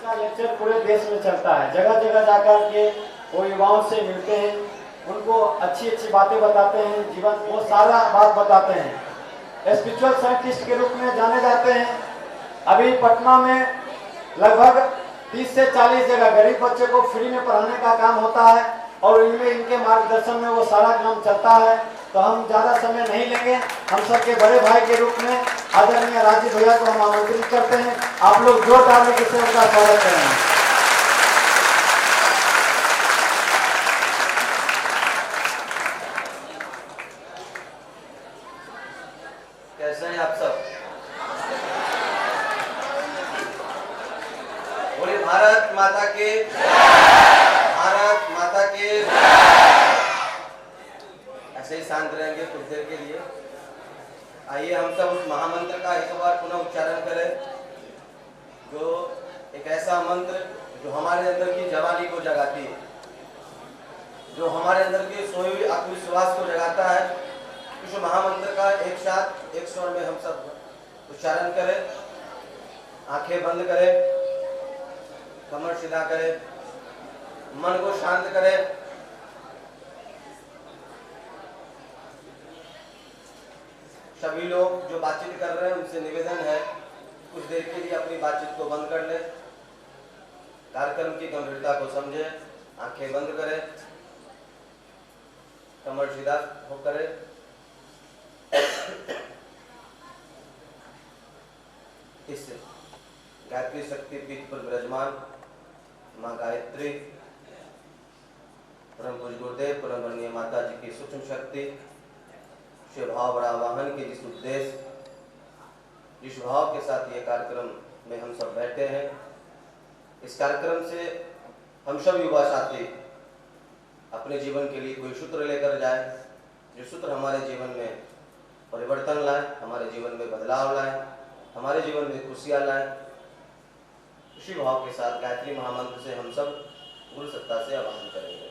इसका लेक्चर पूरे देश में चलता है। जगह जगह जाकर के वो युवाओं से मिलते हैं, उनको अच्छी अच्छी बातें बताते हैं, जीवन वो सारा बात बताते हैं। स्पिरिचुअल साइंटिस्ट के रूप में जाने जाते हैं। अभी पटना में लगभग 30 से 40 जगह गरीब बच्चे को फ्री में पढ़ाने का काम होता है और इनमें इनके मार्गदर्शन में वो सारा काम चलता है। तो हम ज़्यादा समय नहीं लेंगे। हम सबके बड़े भाई के रूप में आदरणीय राजीव भैया को हम आमंत्रित करते हैं। आप लोग जोर डालने से उनका स्वागत करें। कैसे हैं आप सब? बोले भारत माता के, भारत माता के। ऐसे ही शांत रहेंगे कुछ देर के लिए। आइए हम सब उस महामंत्र का एक बार पुनः उच्चारण करें, जो एक ऐसा मंत्र जो हमारे अंदर की जवानी को जगाती है, जो हमारे अंदर के सोए हुए आत्मविश्वास को जगाता है। इस महामंत्र का एक साथ एक स्वर में हम सब उच्चारण करें। आंखें बंद करें, कमर सीधा करें, मन को शांत करें। सभी लोग जो बातचीत कर रहे हैं उनसे निवेदन है कुछ देर के लिए अपनी बातचीत को बंद कर ले, कार्यक्रम की गंभीरता को समझे। आंखें बंद करें, कमर सीधा हो करें। इस गायत्री शक्ति पीठ पर विराजमान मां गायत्री, परम पूज्य गुरुदेव परम वंदनीय माता जी की सूक्ष्म शक्ति, शिव भाव बड़ा वाहन के जिस उद्देश्य, जिस भाव के साथ ये कार्यक्रम में हम सब बैठे हैं, इस कार्यक्रम से हम सब युवा साथी अपने जीवन के लिए कोई सूत्र लेकर जाए, जो सूत्र हमारे जीवन में परिवर्तन लाए, हमारे जीवन में बदलाव लाए, हमारे जीवन में खुशियाँ लाए। उसी भाव के साथ गायत्री महामंत्र से हम सब गुरु सत्ता से आवाहन करेंगे।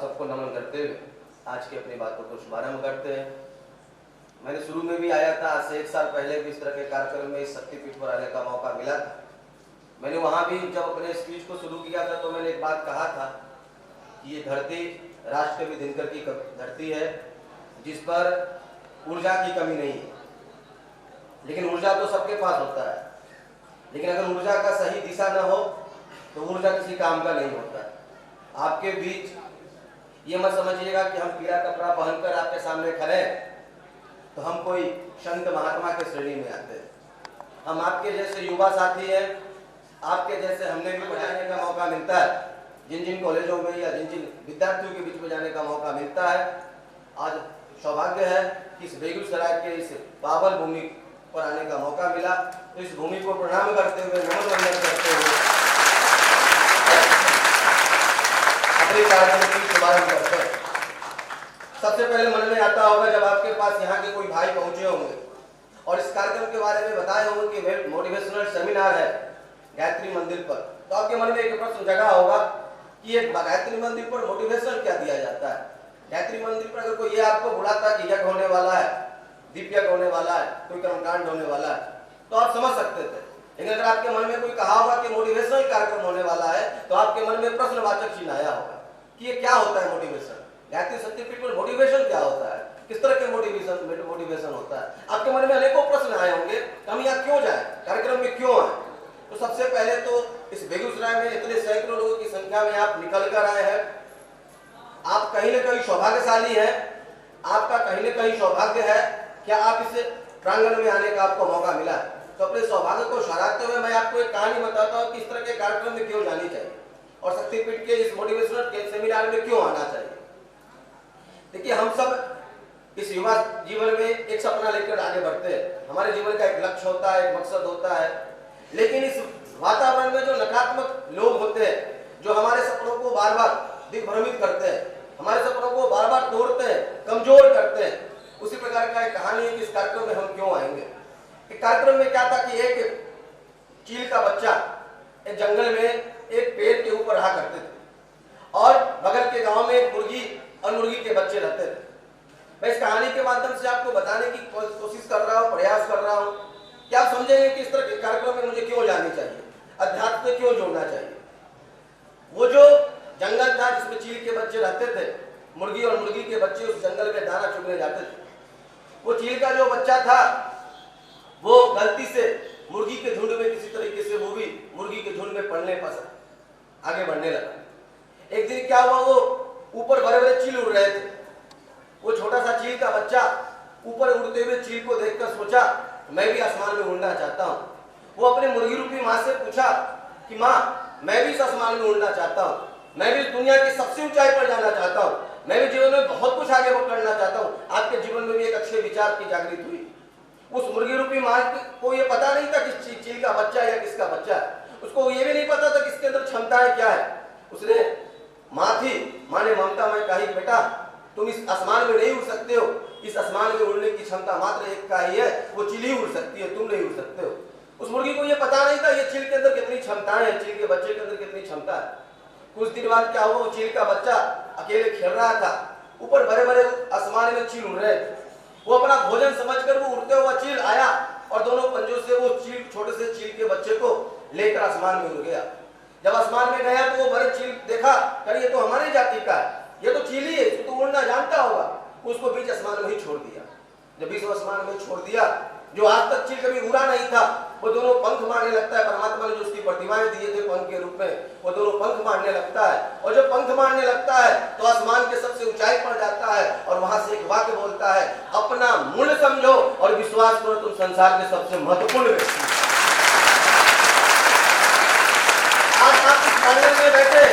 सबको नमन करते हुए आज की अपनी बातों को शुभारंभ करते हैं। मैंने शुरू में भी आया था, आज से 1 साल पहले भी इस तरह के कार्यक्रम में इस शक्तिपीठ पर आने का मौका मिला था। मैंने वहां भी जब अपने स्पीच को शुरू किया था तो मैंने एक बात कहा था कि ये धरती राष्ट्रकवि दिनकर की धरती है, जिस पर ऊर्जा की कमी नहीं है। लेकिन ऊर्जा तो सबके पास होता है, लेकिन अगर ऊर्जा का सही दिशा न हो तो ऊर्जा किसी काम का नहीं होता। आपके बीच ये मत समझिएगा कि हम पीला कपड़ा पहनकर आपके सामने खड़े हैं तो हम कोई संत महात्मा के श्रेणी में आते हैं। हम आपके जैसे युवा साथी हैं, आपके जैसे हमने भी पढ़ाने का मौका मिलता है, जिन जिन कॉलेजों में या जिन जिन विद्यार्थियों के बीच में जाने का मौका मिलता है। आज सौभाग्य है कि इस बेगूसराय के इस पावन भूमि पर आने का मौका मिला। तो इस भूमि को प्रणाम करते हुए, नमन वंदन करते हुए अपने कार्यक्रम की शुभारंभ करते हैं। सबसे पहले मन में आता होगा जब आपके पास यहाँ के कोई भाई पहुंचे होंगे और इस कार्यक्रम के बारे में बताए होंगे कि मोटिवेशनल सेमिनार है गायत्री मंदिर पर, तो आपके मन में एक प्रश्न जगा होगा कि ये गायत्री मंदिर पर मोटिवेशन क्या दिया जाता है। गायत्री मंदिर पर अगर कोई ये आपको बुलाता कि यज्ञ होने वाला है, दीप यज्ञ होने वाला है, कोई कर्मकांड होने वाला है, तो आप समझ सकते थे। लेकिन अगर आपके मन में कोई कहा होगा कि मोटिवेशनल कार्यक्रम होने वाला है, तो आपके मन में प्रश्नवाचक चिन्ह आया होगा कि ये क्या होता है मोटिवेशन। गायत्री शक्तिपीठ पर मोटिवेशन क्या होता है, किस तरह के मोटिवेशन होता है। आपके मन में अनेकों प्रश्न आए होंगे, हम यहाँ क्यों जाए, कार्यक्रम में क्यों आए। तो सबसे पहले तो इस बेगूसराय में इतने सैकड़ों लोगों की संख्या में आप निकल कर आए हैं, आप कहीं न कहीं सौभाग्यशाली हैं। आपका कहीं न कहीं सौभाग्य है कि क्या आप इस प्रांगण में आने का आपको मौका मिला है? तो अपने सौभाग्य को सराहते हुए मैं आपको एक कहानी बताता हूँ कि इस तरह के कार्यक्रम में क्यों जानी चाहिए और शक्तिपीठ के इस मोटिवेशनल सेमिनार में क्यों आना चाहिए। देखिए, हम सब इस युवा जीवन में एक सपना लेकर आगे बढ़ते हैं। हमारे जीवन का एक लक्ष्य होता है, एक मकसद होता है, लेकिन इस वातावरण में जो नकारात्मक लोग होते हैं, जो हमारे सपनों को बार बार दिग्भ्रमित करते हैं, हमारे सपनों को बार बार तोड़ते हैं, कमजोर करते हैं, उसी प्रकार का एक कहानी है कि इस कार्यक्रम में हम क्यों आएंगे। एक कार्यक्रम में क्या था कि एक चील का बच्चा एक जंगल में एक पेड़ के ऊपर रहा करते थे और बगल के गांव में एक मुर्गी और मुर्गी के बच्चे रहते थे। मैं इस कहानी के माध्यम से आपको बताने की कोशिश कर रहा हूँ, प्रयास कर रहा हूँ कि आप समझेंगे कि इस तरह के कार्यक्रम में मुझे क्यों जानी चाहिए, अध्यात्म से क्यों जोड़ना चाहिए। वो जो जंगल था जिसमें चील के बच्चे रहते थे, मुर्गी और मुर्गी के बच्चे उस जंगल में दाना चुगने जाते थे। वो चील का जो बच्चा था वो गलती से मुर्गी के झुंड में किसी तरीके से वो भी मुर्गी के झुंड में पड़ने पर आगे बढ़ने लगा। एक दिन क्या हुआ, वो ऊपर बड़े बड़े चील उड़ रहे थे। वो छोटा सा चील का बच्चा ऊपर उड़ते हुए चील को देखकर सोचा मैं भी आसमान में उड़ना चाहता हूँ। वो अपने मुर्गी रूपी माँ से पूछा कि माँ, मैं भी इस आसमान में उड़ना चाहता हूँ, मैं भी दुनिया की सबसे ऊंचाई पर जाना चाहता हूँ, मैं भी जीवन में बहुत कुछ आगे करना चाहता हूँ। आपके जीवन में भी एक अच्छे विचार की जागृति हुई। उस मुर्गी रूपी माँ को ये पता नहीं था कि चील का बच्चा या किसका बच्चा है। उसको ये भी नहीं पता था कि इसके अंदर क्षमताएं क्या है। उसने माँ थी, माँ ने ममता में कही बेटा तुम इस आसमान में नहीं उड़ सकते हो, इस आसमान में उड़ने की क्षमता मात्र एक का ही है, वो चील ही उड़ सकती है, तुम नहीं उड़ सकते हो। उस मुर्गी को ये पता नहीं था ये चील के अंदर कितनी क्षमताएं हैं, चील के बच्चे के अंदर कितनी क्षमता है। कुछ दिन बाद क्या हुआ, वो चील का बच्चा अकेले खेल रहा था, ऊपर बड़े बड़े आसमान में चील उड़ रहे थे। वो अपना भोजन समझकर वो उड़ते हुआ चील आया और दोनों पंजों से वो चील, छोटे से चील के बच्चे को लेकर आसमान में उड़ गया। जब आसमान में गया तो वो बड़े चील देखा, कर ये तो हमारी जाति का है, ये तो चील ही है, इसको तो उड़ना जानता होगा। उसको बीच आसमान में ही छोड़ दिया। जब बीच आसमान में छोड़ दिया, जो आज तक चील कभी उड़ा नहीं था, वो दोनों पंख मारने लगता है। परमात्मा ने जो उसकी प्रतिमाएं दिए थे पंख के रूप में, वो दोनों पंख मारने लगता है। और जब पंख मारने लगता है तो आसमान के सबसे ऊंचाई पर जाता है और वहां से एक वाक्य बोलता है, अपना मूल्य समझो और विश्वास करो तुम संसार के सबसे महत्वपूर्ण व्यक्ति। आज आप इस प्रांगण में बैठे,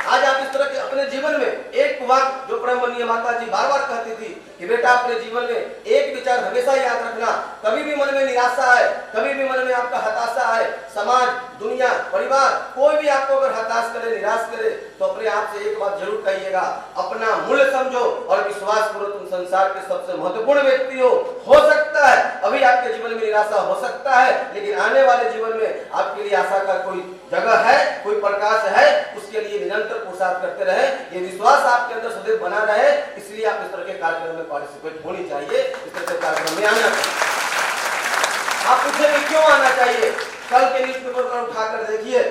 आज आप इस तरह के अपने जीवन में एक वाक्य जो ब्रह्मनीय माता जी बार बार कहती थी कि बेटा अपने जीवन में एक विचार हमेशा याद रखना, कभी भी मन में निराशा है, कभी भी मन में आपका हताशा है, समाज, दुनिया, परिवार कोई भी आपको अगर हताश करे, निराश करे, तो अपने आप से एक बात जरूर कहिएगा, अपना मूल्य समझो और विश्वास करो तुम संसार के सबसे महत्वपूर्ण व्यक्ति हो सकता है अभी आपके जीवन में निराशा हो सकता है, लेकिन आने वाले जीवन में आपके लिए आशा का कोई जगह है, कोई प्रकाश है, उसके लिए निरंतर पुरुषार्थ करते रहे। ये विश्वास आपके अंदर सदैव बना रहे, इसलिए आप इस तरह के कार्यक्रम में पार्टिसिपेट होनी चाहिए, इस तरह के कार्यक्रम में आना चाहिए। आप पूछेंगे क्यों आना चाहिए? कल के न्यूज़पेपर पर उठाकर देखिए,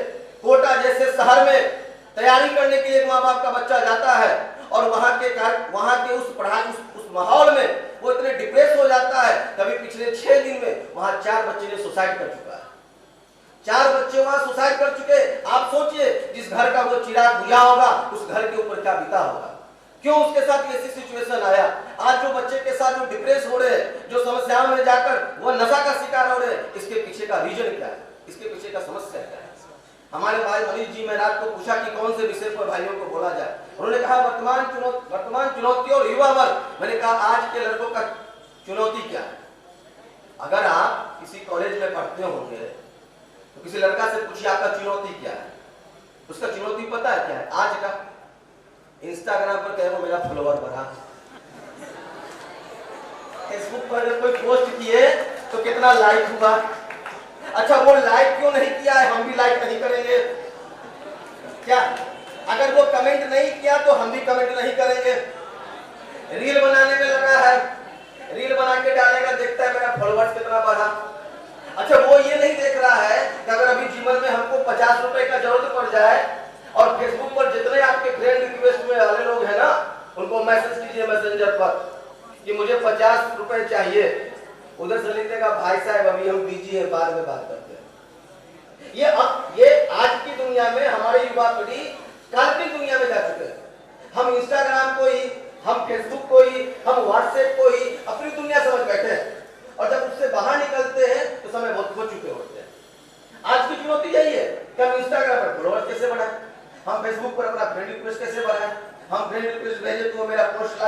कोटा जैसे शहर में तैयारी करने के लिए माँ बाप का बच्चा जाता है और वहां के उस पढ़ाई उस माहौल में वो इतने डिप्रेस हो जाता है। कभी पिछले 6 दिन में वहां 4 बच्चे ने सुसाइड कर चुका है, 4 बच्चे वहां सुसाइड कर चुके। आप सोचिए जिस घर का वो चिराग बुझा होगा उस घर के ऊपर क्या बीता होगा। क्यों उसके साथ ऐसी सिचुएशन आया? आज जो बच्चे के साथ जो डिप्रेस हो रहे हैं, जो समस्याओं में जाकर वो नशा का शिकार हो रहे हैं, इसके पीछे का रीजन क्या है, इसके पीछे का समस्या क्या है? हमारे भाई मनीष जी, मैं रात को पूछा कि कौन से विषय पर भाइयों को बोला जाए। उन्होंने कहा वर्तमान चुनौती और युवा वर्ग। मैंने कहा आज के लड़कों का चुनौती क्या है? अगर आप किसी कॉलेज में पढ़ते होंगे तो किसी लड़का से पूछिए आपका चुनौती क्या है, उसका चुनौती पता है क्या है? आज का इंस्टाग्राम पर कहे वो मेरा फॉलोअर बढ़ा, फेसबुक पर कोई पोस्ट किए तो कितना लाइक हुआ। अच्छा वो लाइक क्यों नहीं किया है, हम भी लाइक नहीं करेंगे क्या? अगर वो कमेंट नहीं किया तो हम भी कमेंट नहीं करेंगे। रील बनाने में लगा है, रील बना के डालेगा, देखता है मेरा फॉलोअर्स कितना बढ़ा। अच्छा वो ये नहीं देख रहा है कि अगर अभी जीवन में हमको 50 रुपए का जरूरत पड़ जाए और फेसबुक पर जितने आपके फ्रेंड रिक्वेस्ट में वाले लोग हैं ना, उनको मैसेज कीजिए मैसेंजर पर कि मुझे 50 रुपए चाहिए। उधर से लिख देगा भाई साहब अभी हम बिजी हैं, बाद में बात करते हैं। ये आज की दुनिया में हमारे युवा पीढ़ी काल्पनिक दुनिया में जा चुके हैं। हम इंस्टाग्राम को ही, हम फेसबुक को ही, हम व्हाट्सएप को ही अपनी दुनिया समझ बैठे हैं।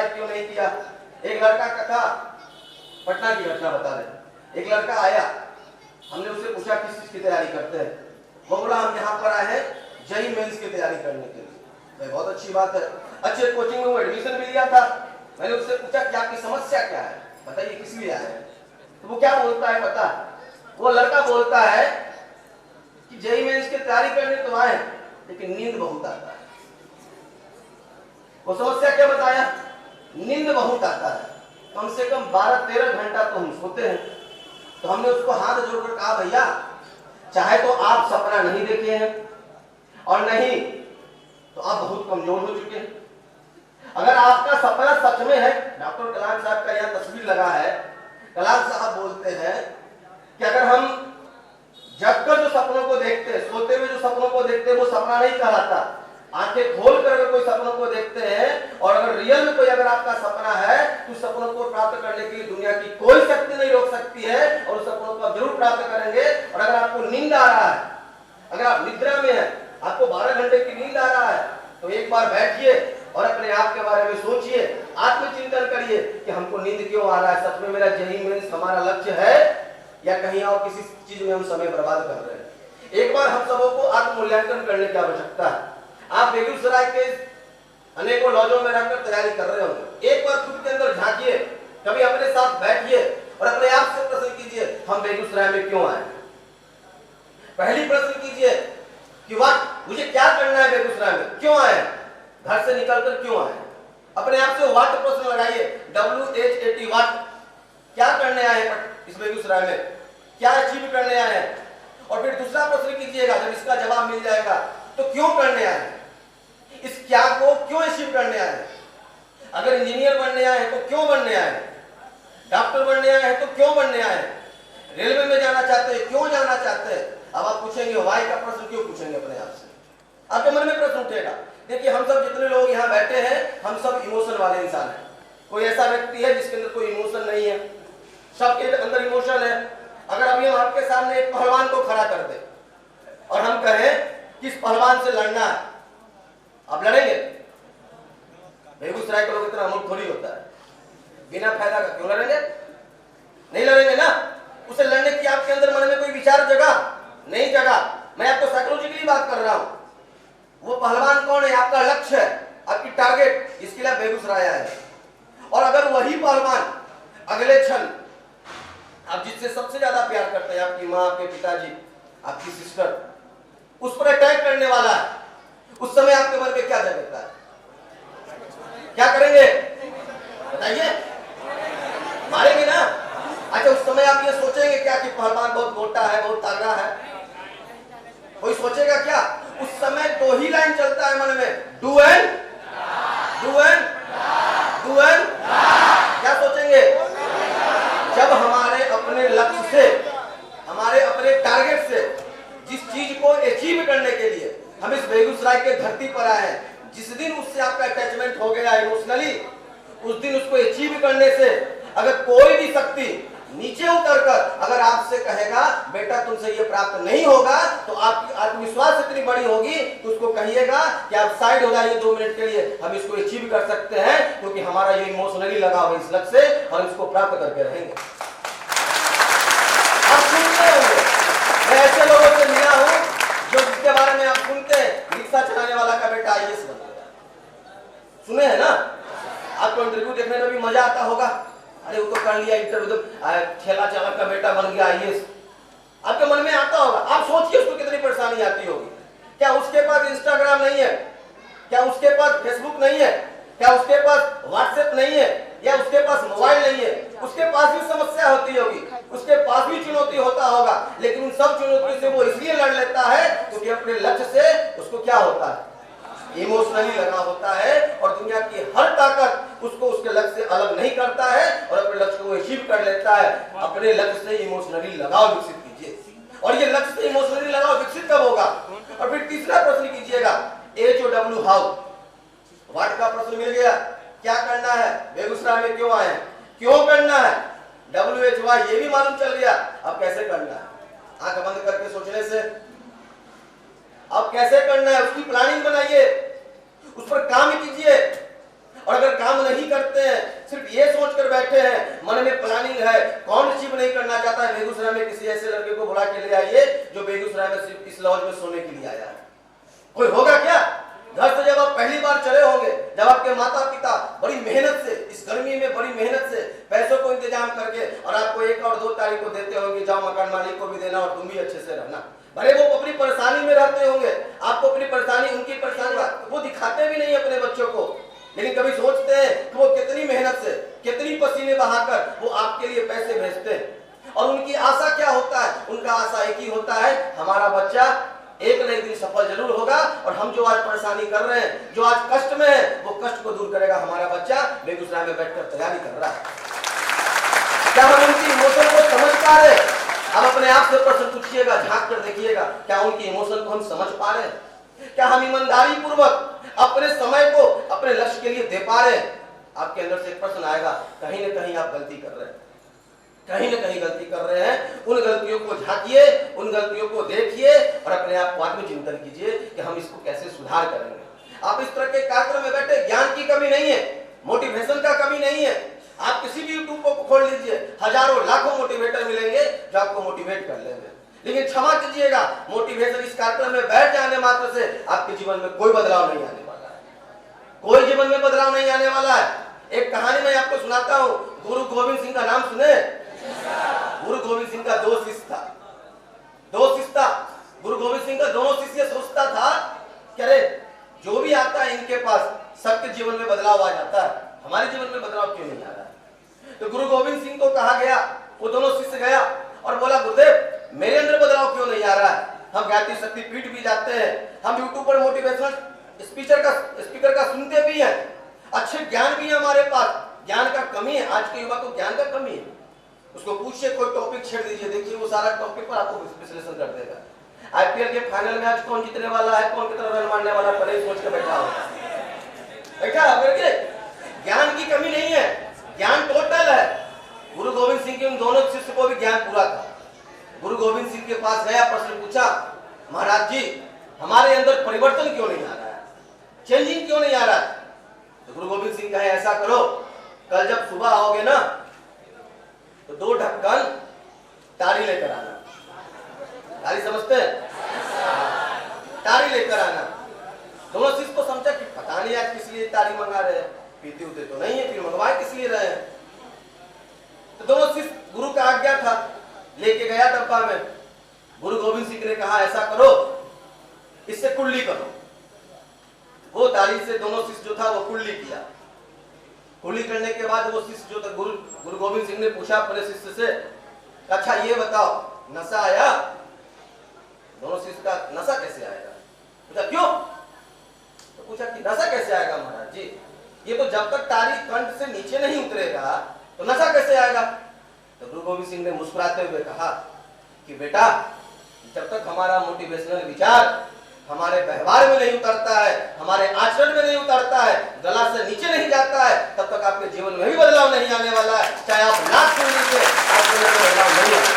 स्ट्राइक क्यों नहीं किया? एक लड़का का था, पटना की घटना बता रहे, एक लड़का आया, हमने उससे पूछा किस चीज की तैयारी करते हैं? वो बोला हम यहाँ पर आए हैं जेईई मेंस की तैयारी करने के लिए। बहुत अच्छी बात है, अच्छे कोचिंग में वो एडमिशन भी लिया था। मैंने उससे पूछा कि आपकी समस्या क्या है, बताइए किस लिए आए हैं? तो वो क्या बोलता है पता? वो लड़का बोलता है कि जेईई मेंस की तैयारी करने तो आए लेकिन नींद बहुत आता है। वो समस्या क्या बताया? नींद बहुत आता है, कम से कम 12-13 घंटा तो हम सोते हैं। तो हमने उसको हाथ जोड़कर कहा भैया चाहे तो आप सपना नहीं देखे हैं और नहीं तो आप बहुत कमजोर हो चुके हैं। अगर आपका सपना सच में है, डॉक्टर कलाम साहब का यहाँ तस्वीर लगा है, कलाम साहब बोलते हैं कि अगर हम जगकर जो सपनों को देखते हैं, सोते हुए जो सपनों को देखते हैं, वो सपना नहीं कहलाता। आंखें खोल कर अगर कोई सपनों को देखते हैं और अगर रियल में कोई अगर आपका सपना है तो सपनों को प्राप्त करने के लिए दुनिया की कोई शक्ति नहीं रोक सकती है और उस सपनों को आप जरूर प्राप्त करेंगे। और अगर आपको नींद आ रहा है, अगर आप निद्रा में हैं, आपको 12 घंटे की नींद आ रहा है, तो एक बार बैठिए और अपने आप के बारे में सोचिए, आत्मचिंतन करिए कि हमको नींद क्यों आ रहा है, सच में मेरा जेईई मेंस हमारा लक्ष्य है या कहीं और किसी चीज में हम समय बर्बाद कर रहे हैं। एक बार हम सबों को आत्ममूल्यांकन करने की आवश्यकता है। आप बेगूसराय के अनेकों लॉजों में रहकर तैयारी कर रहे होंगे, एक बार खुद के अंदर झांकिए, कभी अपने साथ बैठिए और अपने आप से प्रश्न कीजिए हम बेगूसराय में क्यों आए? पहली प्रश्न कीजिए कि वाट मुझे क्या करना है बेगूसराय में, क्यों आए, घर से निकलकर क्यों आए? अपने आप से वाट प्रश्न लगाइए, WHAT वाट, क्या करने आए हैं इस बेगूसराय में, क्या अचीव करने आए हैं? और फिर दूसरा प्रश्न कीजिएगा, जब इसका जवाब मिल जाएगा तो क्यों करने आए हैं, इस क्या को क्यों अचीव करने आए हैं? अगर इंजीनियर बनने आए हैं तो क्यों बनने आए हैं? डॉक्टर बनने आए हैं तो क्यों बनने आए हैं? रेलवे में जाना चाहते हैं, क्यों जाना चाहते हैं? अब आप पूछेंगे वाई का प्रश्न क्यों पूछेंगे अपने आप से, आपके मन में प्रश्न उठेगा। देखिए हम सब जितने लोग यहाँ बैठे हैं, हम सब इमोशन वाले इंसान हैं। कोई ऐसा व्यक्ति है जिसके अंदर कोई इमोशन नहीं है? सबके अंदर इमोशन है। अगर अभी हम आपके सामने एक पहलवान को खड़ा कर दे और हम कहें किस पहलवान से लड़ना है, आप लड़ेंगे? बेगूसराय का लोग इतना अमूल थोड़ी होता है, बिना फायदा का क्यों लड़ेंगे? नहीं लड़ेंगे ना। उसे लड़ने की आपके अंदर मन में कोई विचार जगा नहीं जगा। मैं आपको साइकोलॉजिकली बात कर रहा हूं। वो पहलवान कौन है? आपका लक्ष्य है, आपकी टारगेट, इसके लिए बेगूसराय आए हैं। और अगर वही पहलवान अगले क्षण आप जिससे सबसे ज्यादा प्यार करते हैं, आपकी माँ, आपके पिताजी, आपकी सिस्टर, उस पर अटैक करने वाला है, उस समय आपके मन में क्या जगता है? क्या करेंगे बताइए? मारेंगे ना। अच्छा उस समय आप ये सोचेंगे क्या कि पहलवान बहुत मोटा है, बहुत तगड़ा है? कोई सोचेगा क्या? उस समय दो ही लाइन चलता है मन में, डू एंड क्या सोचेंगे? जब हमारे अपने लक्ष्य से, हमारे अपने टारगेट से, जिस चीज को अचीव करने के लिए हम इस बेगूसराय के धरती पर आए हैं, जिस दिन उससे आपका अटैचमेंट हो गया इमोशनली, उस दिन उसको अचीव करने से अगर कोई भी शक्ति नीचे उतरकर अगर आपसे कहेगा बेटा तुमसे ये प्राप्त नहीं होगा, तो आपकी आत्मविश्वास इतनी बड़ी होगी तो उसको कहिएगा कि आप साइड हो जाइए 2 मिनट के लिए, हम इसको अचीव कर सकते हैं क्योंकि हमारा ये इमोशनली लगा हुआ इस लक्ष्य से, हम इसको प्राप्त करके रहेंगे। आप सुनते होंगे, मैं ऐसे लोगों से मिला हूं जो जिसके बारे में आप सुनते हैं रिक्शा चलाने वाला का बेटा IAS बन गया, सुने हैं ना? आपको इंटरव्यू देखने में भी मजा आता होगा, अरे वो तो कर लिया इंटरव्यू, ठेला चालक का बेटा बन गया IAS, आपके मन में आता होगा। आप सोचिए उसको कितनी परेशानी आती होगी। क्या उसके पास इंस्टाग्राम नहीं है? क्या उसके पास फेसबुक नहीं है? क्या उसके पास व्हाट्सएप नहीं है? या उसके पास मोबाइल नहीं है? उसके पास भी समस्या होती होगी, उसके पास भी चुनौती होता होगा, लेकिन उन सब चुनौतियों से वो इसलिए लड़ लेता है क्योंकि अपने लक्ष्य से उसको क्या होता है, इमोशनली लगा होता है। और दुनिया की हर ताकत उसको उसके लक्ष्य से अलग नहीं करता है और अपने लक्ष्य को अचीव कर लेता है। अपने लक्ष्य से इमोशनली लगाव विकसित कीजिए। और ये लक्ष्य से इमोशनली लगाव विकसित कब होगा? और फिर तीसरा प्रश्न कीजिएगा, HOW हाउ, व्हाट का प्रश्न मिल गया, क्या करना है, बेगूसराय में क्यों आए, क्यों करना है, WHY ये भी मालूम चल गया, अब कैसे करना है? आंख बंद करके सोचने से अब कैसे करना है उसकी प्लानिंग बनाइए, उस पर काम कीजिए। और अगर काम नहीं करते हैं, सिर्फ ये सोच कर बैठे हैं, मन में प्लानिंग है, कौन अचीव नहीं करना चाहता है, बेगूसराय में किसी ऐसे लड़के को बुला के ले आइए जो बेगूसराय में सिर्फ इस लॉज में सोने के लिए आया है। कोई होगा क्या? घर से जब आप पहली बार चले होंगे, जब आपके माता पिता बड़ी मेहनत से इस गर्मी में बड़ी मेहनत से पैसों को इंतजाम करके और आपको 1 और 2 तारीख को देते होंगे, जाओ मकान मालिक को भी देना और तुम भी अच्छे से रहना। भले वो अपनी परेशानी में रहते होंगे, आपको अपनी परेशानी, उनकी परेशानी वो दिखाते भी नहीं अपने बच्चों को, लेकिन कभी सोचते हैं कि वो कितनी मेहनत से, कितनी पसीने बहाकर वो आपके लिए पैसे भेजते हैं। और उनकी आशा क्या होता है? उनका आशा एक ही होता है, हमारा बच्चा एक न एक दिन सफल जरूर होगा और हम जो आज परेशानी कर रहे हैं, जो आज कष्ट में है, वो कष्ट को दूर करेगा हमारा बच्चा। बेगूसराय में बैठकर तैयारी कर रहा है। क्या हम उनकी इमोशन को समझ पा रहे? अब अपने आप से प्रश्न पूछिएगा, झांक कर देखिएगा, क्या उनकी इमोशन को हम समझ पा रहे हैं? क्या हम ईमानदारी पूर्वक अपने समय को अपने लक्ष्य के लिए दे पा रहे हैं? आपके अंदर से एक प्रश्न आएगा, कहीं ना कहीं आप गलती कर रहे हैं, कहीं ना कहीं गलती कर रहे हैं। उन गलतियों को झांकिए, उन गलतियों को देखिए और अपने आप को आत्मचिंतन कीजिए कि हम इसको कैसे सुधार करेंगे। आप इस तरह के कार्यक्रम में बैठे, ज्ञान की कमी नहीं है, मोटिवेशन का कमी नहीं है। आप किसी भी यूट्यूब को खोल लीजिए, हजारों लाखों मोटिवेटर मिलेंगे जो आपको मोटिवेट कर लेंगे, लेकिन क्षमा कीजिएगा, मोटिवेशन इस कार्यक्रम में बैठ जाने मात्र से आपके जीवन में कोई बदलाव नहीं आने वाला है, कोई जीवन में बदलाव नहीं आने वाला है। एक कहानी मैं आपको सुनाता हूँ। गुरु गोविंद सिंह का नाम सुने? गुरु गोविंद सिंह का 2 शिष्य था, 2 शिष्य था। गुरु गोविंद सिंह का दोनों शिष्य सोचता था कि अरे जो भी आता है इनके पास सबके जीवन में बदलाव आ जाता है, हमारे जीवन में बदलाव क्यों नहीं आ रहा है? तो गुरु गोविंद सिंह को कहा गया, वो दोनों शिष्य गया और बोला, गुरुदेव मेरे अंदर बदलाव क्यों नहीं आ रहा है? हम गायत्री शक्ति पीठ भी जाते हैं, हम यूट्यूब पर मोटिवेशनल स्पीकर का सुनते भी हैं, अच्छे ज्ञान भी है हमारे पास, ज्ञान का कमी है, आज के युवा को ज्ञान का कमी है। उसको पूछिए, कोई टॉपिक छेड़ दीजिए, देखिए वो सारा टॉपिक पर आपको विश्लेषण कर देगा। आईपीएल के फाइनल में आज कौन जीतने वाला है, कौन कितना रन मारने वाला, पहले ही सोच के बैठा होगा, बैठा करके। ज्ञान की कमी नहीं है, ज्ञान टोटल है। गुरु गोविंद सिंह के उन दोनों शिष्य को भी ज्ञान पूरा था। गुरु गोविंद सिंह के पास गया, प्रश्न पूछा, महाराज जी हमारे अंदर परिवर्तन क्यों नहीं आ रहा है, चेंजिंग क्यों नहीं आ रहा है? तो गुरु गोविंद सिंह कहे, ऐसा करो, कल जब सुबह आओगे ना तो 2 ढक्कन तारी लेकर आना। तारी समझते हैं? तारी लेकर आना। दोनों शिष्य को समझा कि पता नहीं आज किस लिए तारी मंगा रहे हैं, पीते उते तो नहीं है, फिर मंगवाए किस लिए रहे हैं। तो दोनों शिष्य, गुरु का आज्ञा था, लेके गया डब्बा में। गुरु गोविंद सिंह ने कहा, ऐसा करो, इससे कुल्ली करो। वो तारी से दोनों शिष्य जो था वो कुल्ली किया। कुल्ली करने के बाद वो शिष्य जो था, गुरु गोविंद सिंह ने पूछा अपने शिष्य से, अच्छा ये बताओ नशा आया? दोनों शिष्य का नशा कैसे आएगा? पूछा क्यों? तो पूछा कि नशा कैसे आएगा महाराज जी, ये तो जब तक तारी कंठ से नीचे नहीं उतरेगा तो नशा कैसे आएगा? तो गुरु गोविंद सिंह ने मुस्कुराते हुए कहा कि बेटा, जब तक हमारा मोटिवेशनल विचार हमारे व्यवहार में नहीं उतरता है, हमारे आचरण में नहीं उतरता है, गला से नीचे नहीं जाता है, तब तक आपके जीवन में भी बदलाव नहीं आने वाला है। चाहे आप लाख सुन लीजिए, आपके जीवन में बदलाव नहीं आएगा।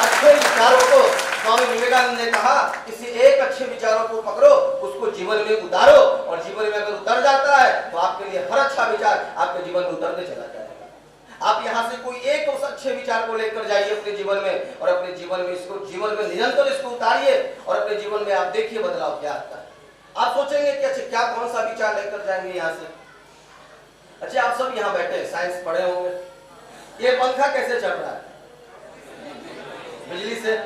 अच्छे विचारों को, स्वामी विवेकानंद ने कहा, किसी एक अच्छे विचारों को पकड़ो, उसको जीवन में उतारो, और जीवन में अगर उतर जाता है तो आपके लिए हर अच्छा विचार आपके जीवन में उतरते चला जाएगा। आप यहाँ से कोई एक उस अच्छे विचार को लेकर जाइए अपने जीवन में, और अपने जीवन में इसको, जीवन में निरंतर इसको उतारिए, और अपने जीवन में आप देखिए बदलाव क्या आता है। आप सोचेंगे कि अच्छा क्या कौन सा विचार लेकर जाएंगे यहाँ से। अच्छा आप सब यहाँ बैठे साइंस पढ़े होंगे, ये पंखा कैसे चल रहा है? बिजली से।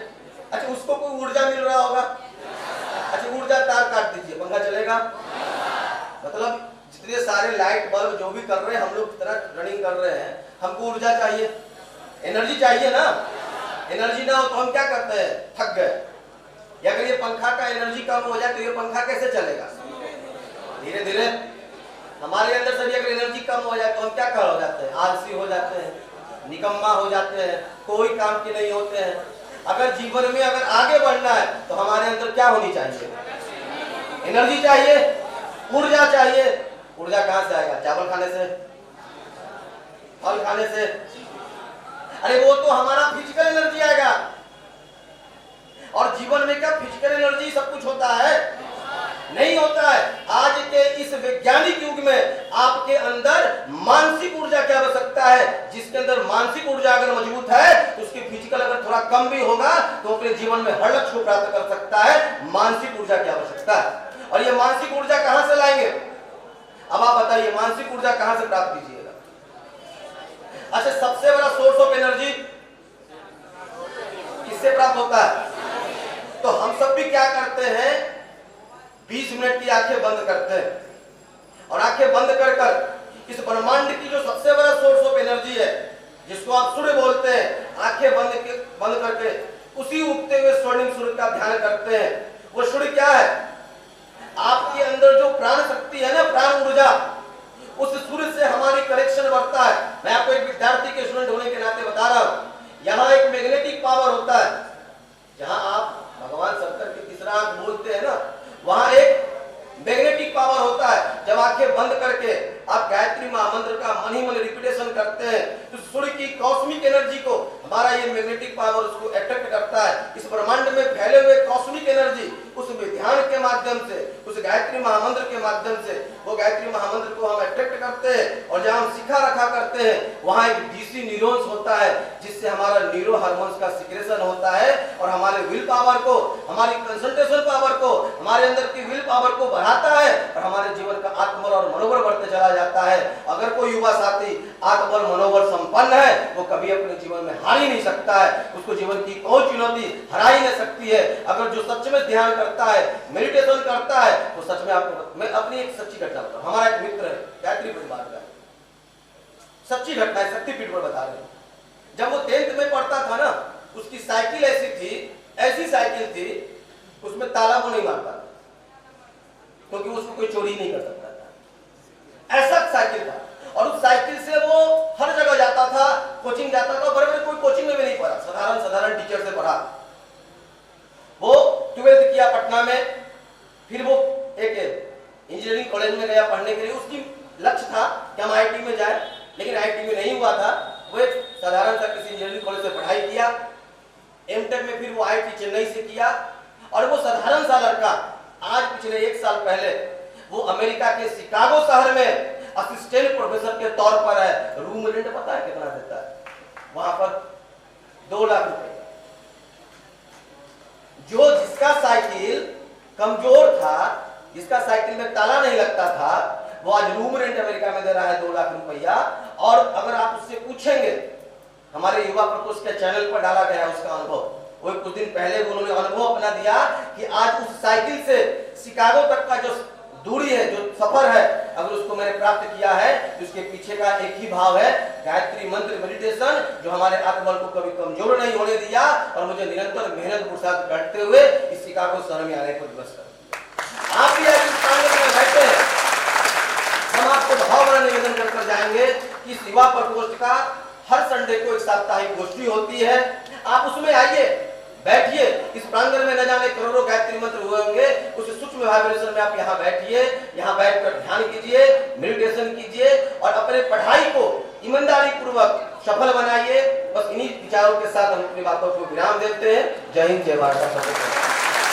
अच्छा उसको कोई ऊर्जा मिल रहा होगा? अच्छा ऊर्जा तार काट दीजिए, पंखा चलेगा? मतलब जितने सारे लाइट बल्ब जो भी कर रहे हैं, हम लोग कितना रनिंग कर रहे हैं, हमको ऊर्जा चाहिए, एनर्जी चाहिए ना। एनर्जी ना हो तो हम क्या करते हैं, थक गए। या अगर ये पंखा का एनर्जी कम हो जाए तो ये पंखा कैसे चलेगा? धीरे धीरे हमारे अंदर से अगर एनर्जी कम हो जाए तो हम क्या हो जाते हैं, आलसी हो जाते हैं, निकम्मा हो जाते हैं, कोई काम के नहीं होते हैं। अगर जीवन में अगर आगे बढ़ना है तो हमारे अंदर क्या होनी चाहिए? एनर्जी चाहिए, ऊर्जा चाहिए। ऊर्जा कहां से आएगा? चावल खाने से, फल खाने से? अरे वो तो हमारा फिजिकल एनर्जी आएगा। और जीवन में क्या फिजिकल एनर्जी सब कुछ होता है? नहीं होता है। आज के इस वैज्ञानिक युग में आपके अंदर मानसिक ऊर्जा की आवश्यकता है। जिसके अंदर मानसिक ऊर्जा अगर मजबूत है तो उसकी फिजिकल अगर थोड़ा कम भी होगा तो अपने जीवन में हर लक्ष्य को प्राप्त कर सकता है। मानसिक ऊर्जा की आवश्यकता है। और ये मानसिक ऊर्जा कहां से लाएंगे? अब आप बताइए, मानसिक ऊर्जा कहां से प्राप्त कीजिएगा? अच्छा, सबसे बड़ा सोर्स ऑफ एनर्जी किससे प्राप्त होता है? तो हम सब भी क्या करते हैं, 20 मिनट की आंखें बंद करते हैं और आंखें बंद कर कर इस ब्रह्मांड की जो सबसे बड़ा सोर्स ऑफ एनर्जी है, जिसको आप सूर्य बोलते हैं, आंखें बंद करके उसी उगते हुए स्वर्णिम सूर्य का ध्यान करते हैं। वो सूर्य क्या है? आपके अंदर जो प्राण शक्ति है ना, प्राण ऊर्जा, उस सूर्य से हमारी कनेक्शन बढ़ता है। मैं आपको एक विद्यार्थी के स्टूडेंट होने के नाते बता रहा हूं, यहाँ एक मैग्नेटिक पावर होता है। जहां आप भगवान शंकर की तीसरा आंख बोलते हैं ना, वहां एक मैग्नेटिक पावर होता है। जब आंखें बंद करके आप गायत्री महामंत्र का मन ही मन रिपीटेशन करते हैं तो सूर्य की कॉस्मिक एनर्जी को हमारा ये मैग्नेटिक पावर उसको अट्रैक्ट करता है। इस ब्रह्मांड में फैले हुए कॉस्मिक एनर्जी उस ध्यान के माध्यम से, उस गायत्री महामंत्र के माध्यम से, वो गायत्री महामंत्र को हम अट्रैक्ट करते हैं। और जहां हम शिखा रखा करते हैं वहां एक डीसी न्यूरॉन्स होता है, जिससे हमारा न्यूरो हार्मोन्स का सिक्रेशन होता है और हमारे विल पावर को, हमारी कंसंट्रेशन पावर को, हमारे अंदर की विल पावर को बढ़ाता है और हमारे जीवन का आत्मबल और मनोबल बढ़ते चला जाता है। अगर कोई युवा साथी आत्मबल मनोबल संपन्न है, वो कभी अपने जीवन में हार ही नहीं सकता है। उसको जीवन की कोई चुनौती हरा ही नहीं सकती है। अगर जो सच में ध्यान करता है, मेडिटेशन करता है, वो सच में आपको, मैं अपनी एक सच्ची घटना बताऊं। हमारा एक मित्र है, गायत्री परिवार का, सच्ची घटना है, शक्तिपीठ पर बता रहे हैं। जब वो 10th में पढ़ता था ना, उसकी साइकिल ऐसी थी, ऐसी साइकिल थी, उसमें ताला वो नहीं मारता था, क्योंकि उसको कोई चोरी नहीं कर सकता था। ऐसा साइकिल था और उस साइकिल से वो हर जगह जाता था, कोचिंग जाता था। बड़े बड़े कोई कोचिंग में भी नहीं पढ़ा, साधारण टीचर से पढ़ा। वो 12th किया पटना में, फिर वो एक इंजीनियरिंग कॉलेज में गया पढ़ने के लिए। उसकी लक्ष्य था कि हम आईटी में जाए, लेकिन आईटी में नहीं हुआ था। वो एक साधारण सा किसी इंजीनियरिंग कॉलेज से पढ़ाई किया। एमटेक में फिर वो आईटी चेन्नई से किया। और वो साधारण सा लड़का आज पिछले 1 साल पहले वो अमेरिका के शिकागो शहर में असिस्टेंट प्रोफेसर के तौर पर है। रूम रेंट पता है कितना देता है? वहां पर 2 लाख रुपए। जो जिसका साइकिल कमजोर था, जिसका साइकिल में ताला नहीं लगता था, वो आज रूम रेंट अमेरिका में दे रहा है 2 लाख रुपया। और अगर आप उससे पूछेंगे, हमारे युवा प्रकोष्ठ के चैनल पर डाला गया उसका अनुभव, वो कुछ दिन पहले उन्होंने अनुभव अपना दिया कि आज उस साइकिल से शिकागो तक का जो दूरी है, जो सफर है, अगर उसको मैंने प्राप्त किया है तो उसके पीछे का एक ही भाव है, गायत्री मंत्र मेडिटेशन, जो हमारे आत्मबल को कभी कमजोर नहीं होने दिया और मुझे निरंतर मेहनत पुरुषार्थ करते हुए इस शिकागो शहर में आने को दिवस कर। आप भी आज इस प्रांगण में बैठे हैं, हम आपको भाव बड़ा निवेदन कर जाएंगे कि इस युवा प्रकोष्ठ का हर संडे को एक साप्ताहिक गोष्ठी होती है। आप उसमें आइए, बैठिए। इस प्रांगण में न जाने करोड़ों गायत्री मंत्र हुए होंगे, उस सूक्ष्म वाइब्रेशन में आप यहाँ बैठिए, यहाँ बैठकर ध्यान कीजिए, मेडिटेशन कीजिए और अपने पढ़ाई को ईमानदारी पूर्वक सफल बनाइए। बस इन्हीं विचारों के साथ हम अपनी बातों को विराम देते हैं। जय हिंद, जय भारत।